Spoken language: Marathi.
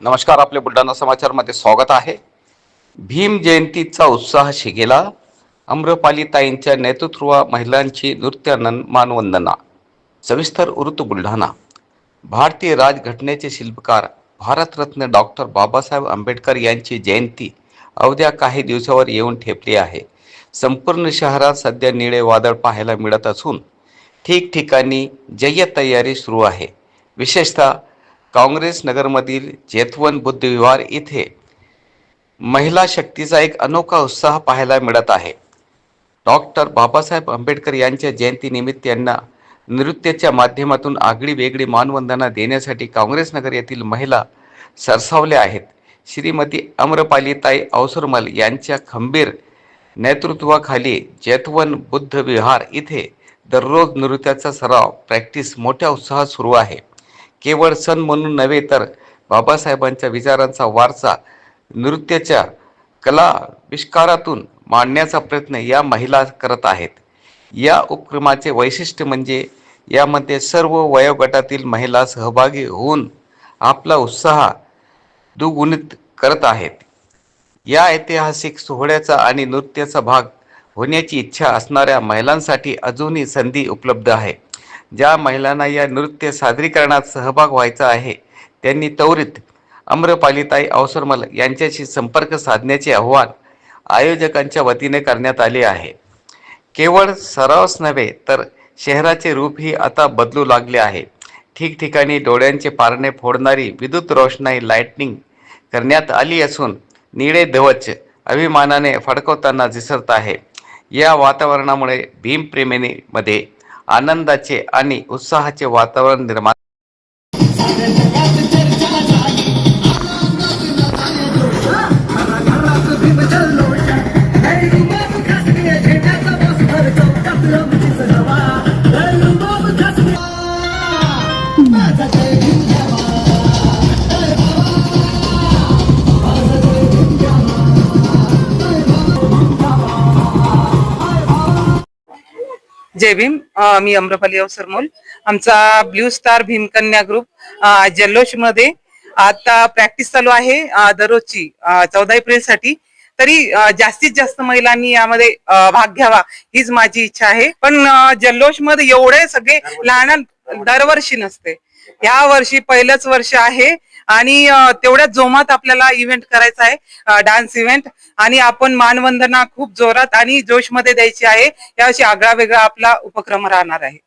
नमस्कार. आपले बुलढाणा समाचारमध्ये स्वागत आहे. भीम जयंतीचा उत्साह शिगेला. आम्रपालीताईंच्या नेतृत्व महिलांची नृत्यानंद मानवंदना. सविस्तर वृत्त. बुलढाणा. भारतीय राजघटनेचे शिल्पकार भारतरत्न डॉक्टर बाबासाहेब आंबेडकर यांची जयंती अवघ्या काही दिवसावर येऊन ठेपली आहे. संपूर्ण शहरात सध्या निळे वादळ पाहायला मिळत असून ठिकठिकाणी जय्यत तयारी सुरू आहे. विशेषतः काँग्रेस नगरमधील जेतवन बुद्धविहार इथे महिला शक्तीचा एक अनोखा उत्साह पाहायला मिळत आहे. डॉक्टर बाबासाहेब आंबेडकर यांच्या जयंतीनिमित्त यांना नृत्याच्या माध्यमातून आगळी वेगळी मानवंदना देण्यासाठी काँग्रेस नगर येथील महिला सरसावल्या आहेत. श्रीमती आम्रपालीताई अवसरमल यांच्या खंबीर नेतृत्वाखाली जेतवन बुद्धविहार इथे दररोज नृत्याचा सराव प्रॅक्टिस मोठ्या उत्साहात सुरू आहे. केवळ सण म्हणून नव्हे तर बाबासाहेबांच्या विचारांचा वारसा नृत्याच्या कला विष्कारातून मांडण्याचा प्रयत्न या महिला करत आहेत. या उपक्रमाचे वैशिष्ट्य म्हणजे यामध्ये सर्व वयोगटातील महिला सहभागी होऊन आपला उत्साह दुगुणित करत आहेत. या ऐतिहासिक सोहळ्याचा आणि नृत्याचा भाग होण्याची इच्छा असणाऱ्या महिलांसाठी अजूनही संधी उपलब्ध आहे. ज्या महिलांना या नृत्य सादरीकरणात सहभाग व्हायचा आहे त्यांनी त्वरित आम्रपालीताई अवसरमल यांच्याशी संपर्क साधण्याचे आवाहन आयोजकांच्या वतीने करण्यात आले आहे. केवळ सरावच नव्हे तर शहराचे रूपही आता बदलू लागले आहे. ठिकठिकाणी डोळ्यांचे पारणे फोडणारी विद्युत रोषणाई लाइटनिंग करण्यात आली असून निळे ध्वज अभिमानाने फडकवताना दिसत आहे. या वातावरणामुळे भीमप्रेमींमध्ये आनंदाचे आणि उत्साहाचे वातावरण निर्माण जय भीम. मी आम्रपाली अवसरमल. आमचा ब्ल्यू स्टार भीमकन्या ग्रुप जल्लोष मध्ये आता प्रॅक्टिस चालू आहे दररोजची 14 एप्रिल साठी. तरी जास्तीत जास्त महिलांनी यामध्ये भाग घ्यावा हीच माझी इच्छा आहे. पण जल्लोष मध्ये एवढे सगळे लहान दरवर्षी नसते. या वर्षी पहिलंच वर्ष आहे आणि तेवढ्याच जोमात आपल्याला इव्हेंट करायचा आहे, डान्स इव्हेंट. आणि आपण मानवंदना खूप जोरात आणि जोश मध्ये द्यायची आहे. यावर्षी आगळा वेगळा आपला उपक्रम राहणार आहे.